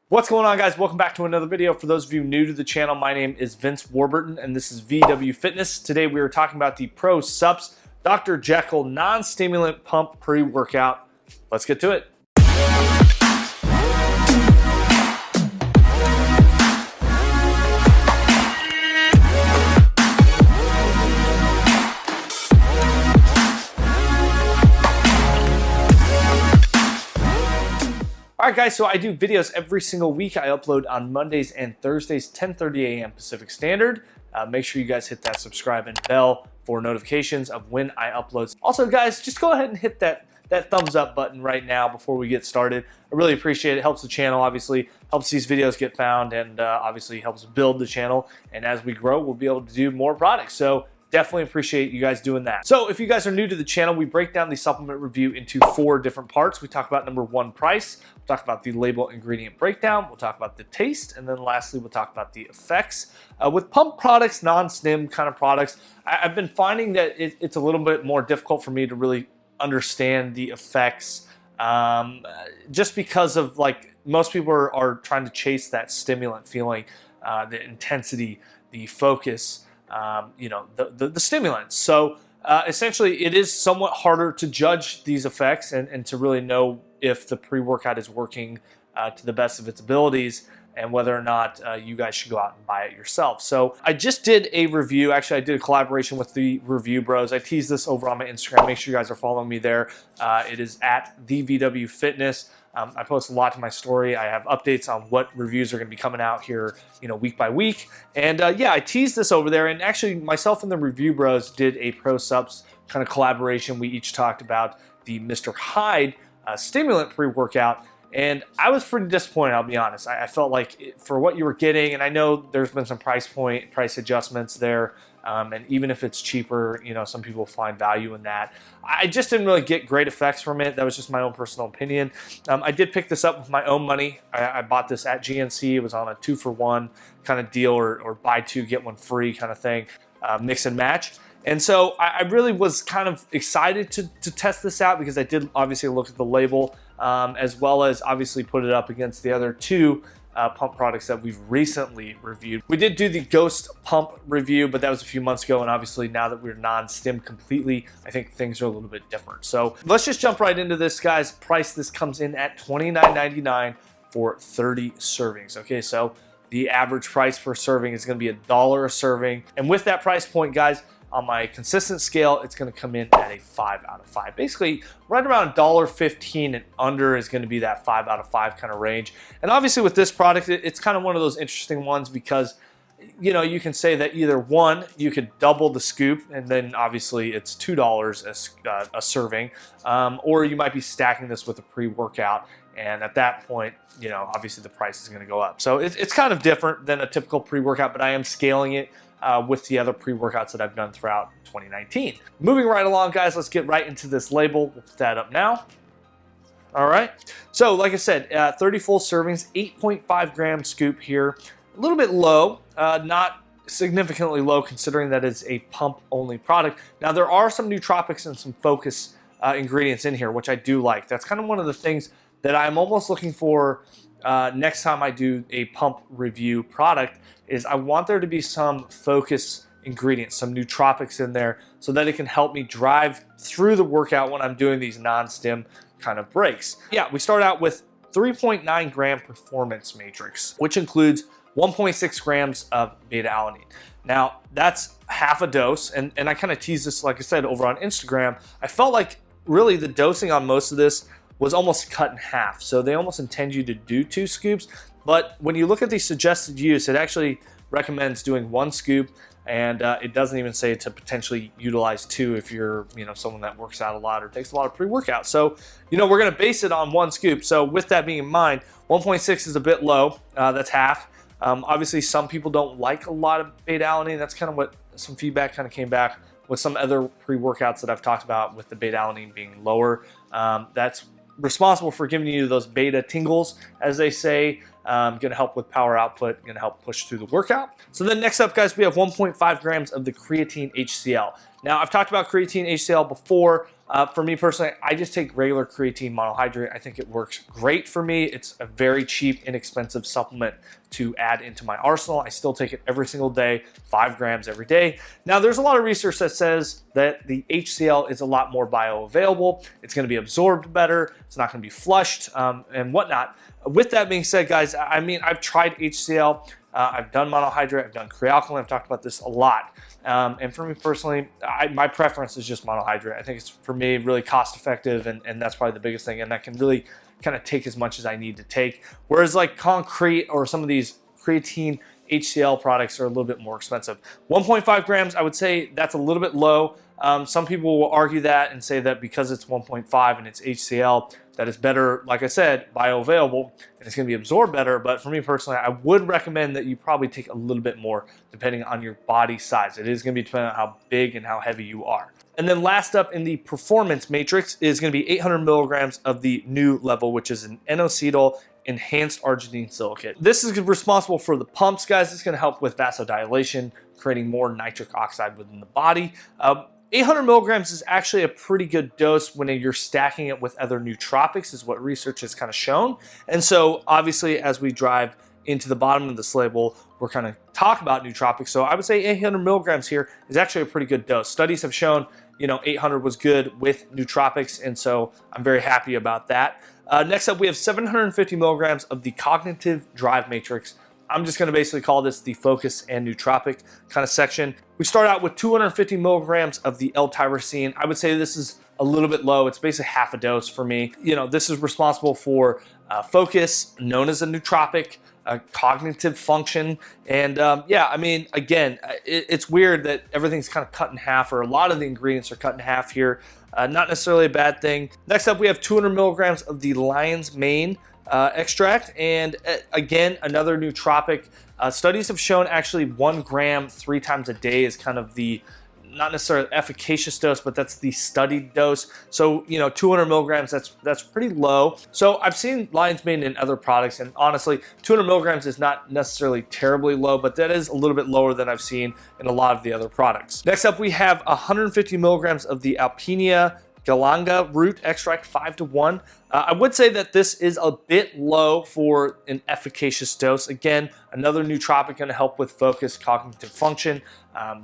What's going on, guys? Welcome back to another video. For those of you new to the channel, my name is Vince Warburton and this is VW Fitness. Today we are talking about the ProSupps Dr. Jekyll Non-Stimulant Pump Pre-Workout. Let's get to it. All right, guys, so I do videos every single week. I upload on Mondays and Thursdays, 10:30 a.m. Pacific Standard. Make sure you guys hit that subscribe and bell for notifications of when I upload. Also, guys, just go ahead and hit that thumbs up button right now before we get started. I really appreciate it. It helps the channel, obviously, helps these videos get found, and obviously helps build the channel. And as we grow, we'll be able to do more products. So definitely appreciate you guys doing that. So if you guys are new to the channel, we break down the supplement review into 4 different parts. We talk about number 1, price. We'll talk about the label ingredient breakdown. We'll talk about the taste. And then lastly, we'll talk about the effects. With pump products, non-stim kind of products, I've been finding that it's a little bit more difficult for me to really understand the effects just because of, like, most people are trying to chase that stimulant feeling, the intensity, the focus, you know, the stimulants. So essentially it is somewhat harder to judge these effects and to really know if the pre-workout is working to the best of its abilities and whether or not you guys should go out and buy it yourself. So I just did a review. Actually, I did a collaboration with the Review Bros. I teased this over on my Instagram. Make sure you guys are following me there. It is at the VW Fitness. I post a lot to my story. I have updates on what reviews are going to be coming out here, you know, week by week. And yeah, I teased this over there. And actually, myself and the Review Bros did a ProSupps kind of collaboration. We each talked about the Mr. Hyde stimulant pre-workout. And I was pretty disappointed, I'll be honest. I felt like for what you were getting, and I know there's been some price adjustments there, and even if it's cheaper, you know, some people find value in that. I just didn't really get great effects from it. That was just my own personal opinion. I did pick this up with my own money. I bought this at GNC. It was on a 2-for-1 kind of deal, or buy 2, get 1 free kind of thing, mix and match. And so I really was kind of excited to test this out because I did obviously look at the label, as well as obviously put it up against the other 2 pump products that we've recently reviewed. We did do the Ghost pump review, but that was a few months ago, and obviously now that we're non-stim completely, I think things are a little bit different. So let's just jump right into this, guys. Price, this comes in at $29.99 for 30 servings. Okay, so the average price per serving is going to be $1 a serving, and with that price point, guys, on my consistent scale, it's going to come in at a 5 out of 5. Basically, right around $1.15 and under is going to be that 5 out of 5 kind of range. And obviously with this product, it's kind of one of those interesting ones because, you know, you can say that either one, you could double the scoop and then obviously it's $2 a serving, or you might be stacking this with a pre-workout. And at that point, you know, obviously the price is going to go up. So it's kind of different than a typical pre-workout, but I am scaling it with the other pre-workouts that I've done throughout 2019. Moving right along, guys, let's get right into this label. We'll put that up now. All right. So like I said, 30 full servings, 8.5 gram scoop here. A little bit low, not significantly low considering that it's a pump-only product. Now, there are some nootropics and some focus ingredients in here, which I do like. That's kind of one of the things that I'm almost looking for next time I do a pump review product, is I want there to be some focus ingredients, some nootropics in there so that it can help me drive through the workout when I'm doing these non-stim kind of breaks. Yeah, we start out with 3.9 gram performance matrix, which includes 1.6 grams of beta-alanine. Now, that's half a dose, and I kind of teased this, like I said, over on Instagram. I felt like really the dosing on most of this was almost cut in half. So they almost intend you to do 2 scoops. But when you look at the suggested use, it actually recommends doing 1 scoop, and it doesn't even say to potentially utilize 2 if you're, you know, someone that works out a lot or takes a lot of pre-workout. So, you know, we're gonna base it on 1 scoop. So with that being in mind, 1.6 is a bit low, that's half. Obviously some people don't like a lot of beta-alanine. That's kind of what some feedback kind of came back with some other pre-workouts that I've talked about with the beta-alanine being lower. That's responsible for giving you those beta tingles, as they say, going to help with power output, going to help push through the workout. So then next up, guys, we have 1.5 grams of the creatine HCl. Now, I've talked about creatine HCl before. For me personally, I just take regular creatine monohydrate. I think it works great for me. It's a very cheap, inexpensive supplement to add into my arsenal. I still take it every single day, 5 grams every day. Now, there's a lot of research that says that the HCl is a lot more bioavailable. It's going to be absorbed better. It's not going to be flushed and whatnot. With that being said, guys, I mean, I've tried HCl. I've done monohydrate. I've done crealkaline. I've talked about this a lot. And for me personally, my preference is just monohydrate. I think it's, for me, really cost effective, and that's probably the biggest thing. And that can really kind of take as much as I need to take. Whereas like concrete or some of these creatine HCl products are a little bit more expensive. 1.5 grams, I would say that's a little bit low. Some people will argue that and say that because it's 1.5 and it's HCl, that it's better, like I said, bioavailable, and it's going to be absorbed better. But for me personally, I would recommend that you probably take a little bit more depending on your body size. It is going to be depending on how big and how heavy you are. And then last up in the performance matrix is going to be 800 milligrams of the new level, which is an N-acetyl enhanced arginine silicate. This is responsible for the pumps, guys. It's going to help with vasodilation, creating more nitric oxide within the body. 800 milligrams is actually a pretty good dose when you're stacking it with other nootropics, is what research has kind of shown. And so obviously as we drive into the bottom of this label, we're kind of talk about nootropics. So I would say 800 milligrams here is actually a pretty good dose. Studies have shown, you know, 800 was good with nootropics, and so I'm very happy about that. Next up, we have 750 milligrams of the cognitive drive matrix. I'm just going to basically call this the focus and nootropic kind of section. We start out with 250 milligrams of the L-tyrosine. I would say this is a little bit low. It's basically half a dose for me. You know, this is responsible for focus, known as a nootropic, cognitive function. And yeah, I mean, again, it's weird that everything's kind of cut in half, or a lot of the ingredients are cut in half here. Not necessarily a bad thing. Next up, we have 200 milligrams of the lion's mane extract, and again, another nootropic. Studies have shown actually 1 gram 3 times a day is kind of the, not necessarily efficacious dose, but that's the studied dose. So, you know, 200 milligrams, that's pretty low. So I've seen lion's mane in other products, and honestly, 200 milligrams is not necessarily terribly low, but that is a little bit lower than I've seen in a lot of the other products. Next up, we have 150 milligrams of the Alpinia Galanga root extract, 5:1. I would say that this is a bit low for an efficacious dose. Again, another nootropic going to help with focus, cognitive function,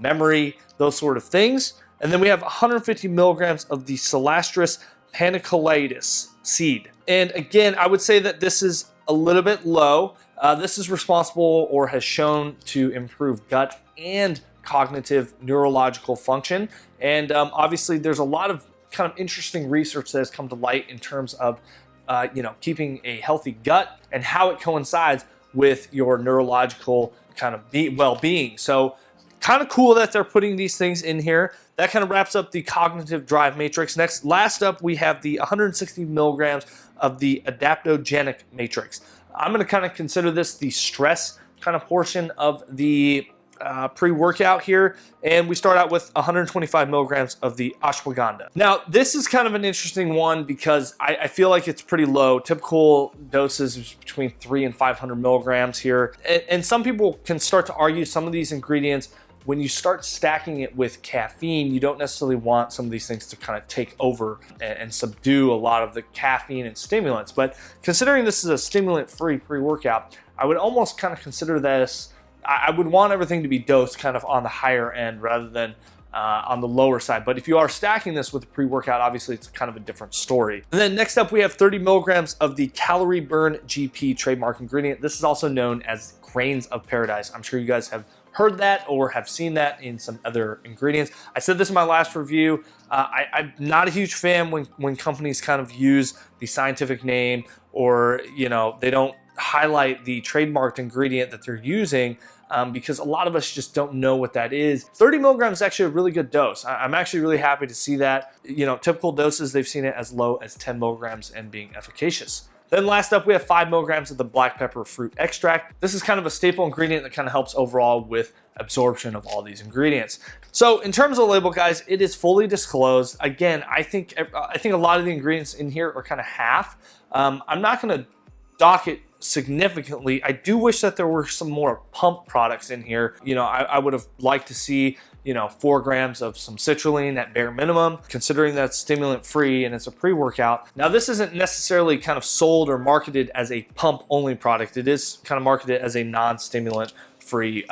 memory, those sort of things. And then we have 150 milligrams of the Celastrus paniculitis seed. And again, I would say that this is a little bit low. This is responsible or has shown to improve gut and cognitive neurological function. And obviously, there's a lot of kind of interesting research that has come to light in terms of you know, keeping a healthy gut and how it coincides with your neurological kind of well-being. So kind of cool that they're putting these things in here. That kind of wraps up the cognitive drive matrix. Last up, we have the 160 milligrams of the adaptogenic matrix. I'm going to kind of consider this the stress kind of portion of the pre-workout here, and we start out with 125 milligrams of the ashwagandha. Now, this is kind of an interesting one because I feel like it's pretty low. Typical doses is between 300 and 500 milligrams here, and some people can start to argue some of these ingredients, when you start stacking it with caffeine, you don't necessarily want some of these things to kind of take over and subdue a lot of the caffeine and stimulants. But considering this is a stimulant-free pre-workout, I would almost kind of consider this, I would want everything to be dosed kind of on the higher end rather than on the lower side. But if you are stacking this with a pre-workout, obviously it's kind of a different story. And then next up, we have 30 milligrams of the Calorie Burn GP trademark ingredient. This is also known as grains of paradise. I'm sure you guys have heard that or have seen that in some other ingredients. I said this in my last review. I'm not a huge fan when companies kind of use the scientific name, or, you know, they don't highlight the trademarked ingredient that they're using, because a lot of us just don't know what that is. 30 milligrams is actually a really good dose. I'm actually really happy to see that. You know, typical doses, they've seen it as low as 10 milligrams and being efficacious. Then last up, we have 5 milligrams of the black pepper fruit extract. This is kind of a staple ingredient that kind of helps overall with absorption of all these ingredients. So in terms of the label, guys, it is fully disclosed. Again, I think a lot of the ingredients in here are kind of half. I'm not going to dock it significantly. I do wish that there were some more pump products in here. You know, I would have liked to see, you know, 4 grams of some citrulline at bare minimum, considering that's stimulant free and it's a pre-workout. Now this isn't necessarily kind of sold or marketed as a pump only product. It is kind of marketed as a non-stimulant free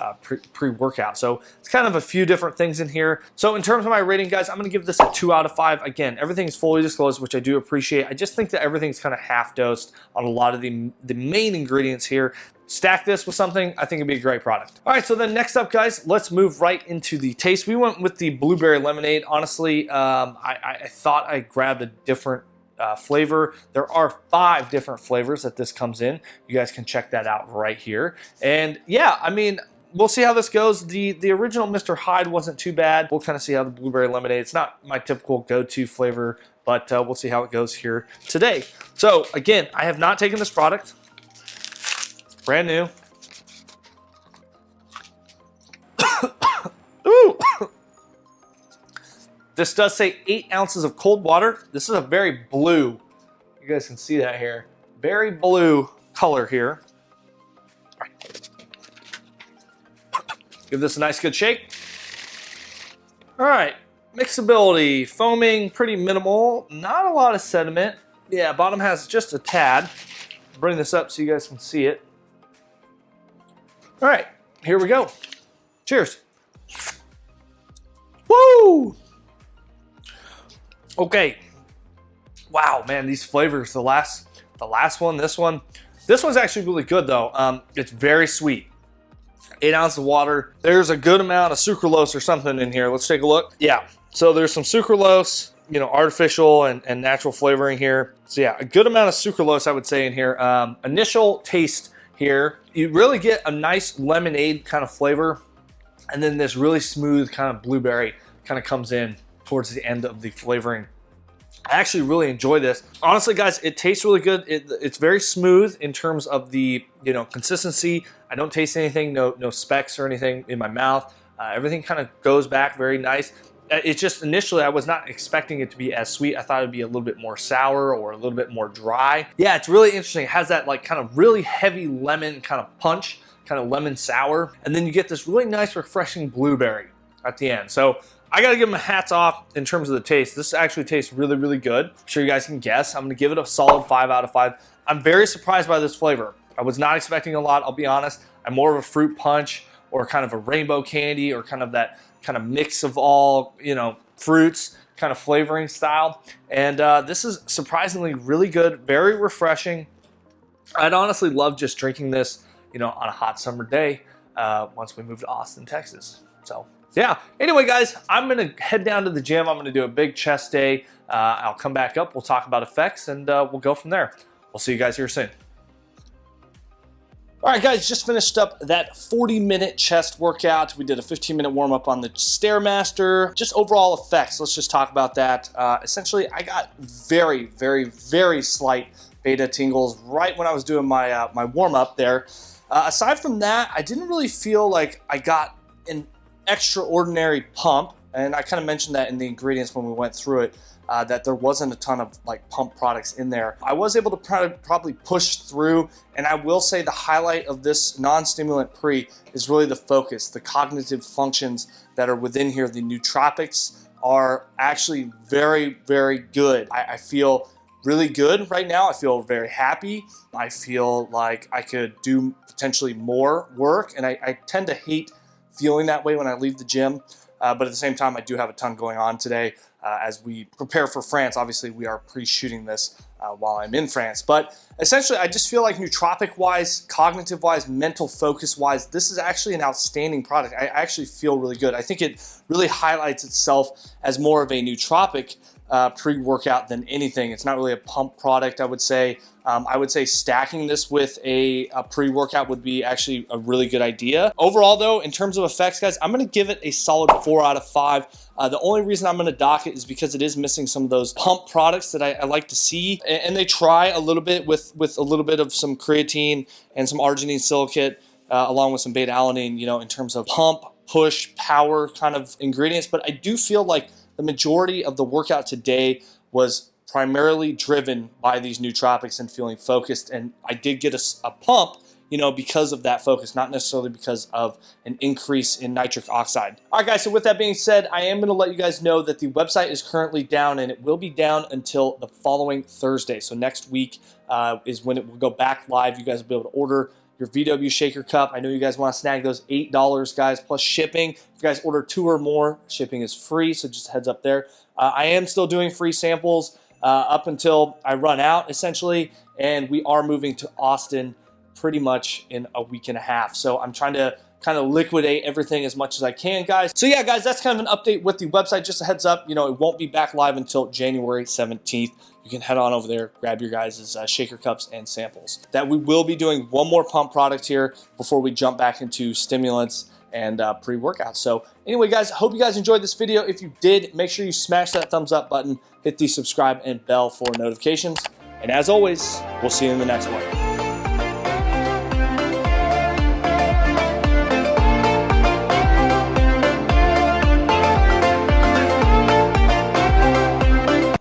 pre-workout. So it's kind of a few different things in here. So in terms of my rating, guys, I'm gonna give this a 2 out of 5. Again, everything's fully disclosed, which I do appreciate. I just think that everything's kind of half dosed on a lot of the main ingredients here. Stack this with something, I think it'd be a great product. All right, so then next up, guys, let's move right into the taste. We went with the blueberry lemonade. Honestly, I thought I grabbed a different flavor. There are 5 different flavors that this comes in. You guys can check that out right here. And yeah, I mean, we'll see how this goes. The original Mr. Hyde wasn't too bad. We'll kind of see how the blueberry lemonade, it's not my typical go-to flavor, but we'll see how it goes here today. So again, I have not taken this product. Brand new. Ooh. This does say 8 ounces of cold water. This is a very blue, you guys can see that here, very blue color here. All right. Give this a nice good shake. All right, mixability, foaming, pretty minimal, not a lot of sediment. Yeah, bottom has just a tad. Bring this up so you guys can see it. All right, here we go. Cheers. Woo! Okay. Wow, man, these flavors, the last one, this one's actually really good though. It's very sweet. 8 ounces of water. There's a good amount of sucralose or something in here. Let's take a look. Yeah, so there's some sucralose, you know, artificial and natural flavoring here. So yeah, a good amount of sucralose, I would say, in here. Initial taste here, you really get a nice lemonade kind of flavor, and then this really smooth kind of blueberry kind of comes in towards the end of the flavoring. I actually really enjoy this. Honestly, guys, it tastes really good. It's very smooth in terms of the, you know, consistency. I don't taste anything, no specks or anything in my mouth. Everything kind of goes back very nice. It's just initially I was not expecting it to be as sweet. I thought it'd be a little bit more sour or a little bit more dry. Yeah, it's really interesting. It has that like kind of really heavy lemon kind of punch, kind of lemon sour, and then you get this really nice refreshing blueberry at the end. So I gotta give them a hats off in terms of the taste. This actually tastes really, really good. I'm sure you guys can guess. I'm gonna give it a solid 5 out of 5. I'm very surprised by this flavor. I was not expecting a lot, I'll be honest. I'm more of a fruit punch or kind of a rainbow candy or kind of that kind of mix of all, you know, fruits kind of flavoring style. And this is surprisingly really good, very refreshing. I'd honestly love just drinking this, you know, on a hot summer day once we move to Austin, Texas. So yeah, anyway, guys, I'm gonna head down to the gym. I'm gonna do a big chest day. I'll come back up, we'll talk about effects, and we'll go from there. We'll see you guys here soon. All right, guys, just finished up that 40-minute chest workout. We did a 15-minute warm-up on the Stairmaster. Just overall effects, let's just talk about that. Essentially, I got very, very, very slight beta tingles right when I was doing my, my warm-up there. Aside from that, I didn't really feel like I got an extraordinary pump, and I kind of mentioned that in the ingredients when we went through it, that there wasn't a ton of like pump products in there. I was able to probably push through, and I will say the highlight of this non-stimulant pre is really the focus. The cognitive functions that are within here, the nootropics, are actually very, very good. I feel really good right now. I feel very happy. I feel like I could do potentially more work, and I tend to hate feeling that way when I leave the gym. But at the same time, I do have a ton going on today as we prepare for France. Obviously, we are pre-shooting this while I'm in France. But essentially, I just feel like nootropic-wise, cognitive-wise, mental focus-wise, this is actually an outstanding product. I actually feel really good. I think it really highlights itself as more of a nootropic pre-workout than anything. It's not really a pump product, I would say. I would say stacking this with a pre-workout would be actually a really good idea. Overall though, in terms of effects, guys, I'm gonna give it a solid 4 out of 5. The only reason I'm gonna dock it is because it is missing some of those pump products that I like to see. And they try a little bit with a little bit of some creatine and some arginine silicate, along with some beta-alanine, you know, in terms of pump, push, power kind of ingredients. But I do feel like the majority of the workout today was primarily driven by these nootropics and feeling focused, and I did get a pump you know, because of that focus, not necessarily because of an increase in nitric oxide. All right, guys, so with that being said, I am going to let you guys know that the website is currently down, and it will be down until the following Thursday. So next week is when it will go back live. You guys will be able to order your VW shaker cup. I know you guys want to snag those $8, guys, plus shipping. If you guys order 2 or more, shipping is free, so just a heads up there. I am still doing free samples up until I run out, essentially, and we are moving to Austin pretty much in a week and a half. So I'm trying to kind of liquidate everything as much as I can, guys. So yeah, guys, that's kind of an update with the website. Just a heads up, you know, it won't be back live until January 17th. You can head on over there, grab your guys' shaker cups and samples. That we will be doing one more pump product here before we jump back into stimulants and pre-workout. So anyway, guys, I hope you guys enjoyed this video. If you did, make sure you smash that thumbs up button, hit the subscribe and bell for notifications. And as always, we'll see you in the next one.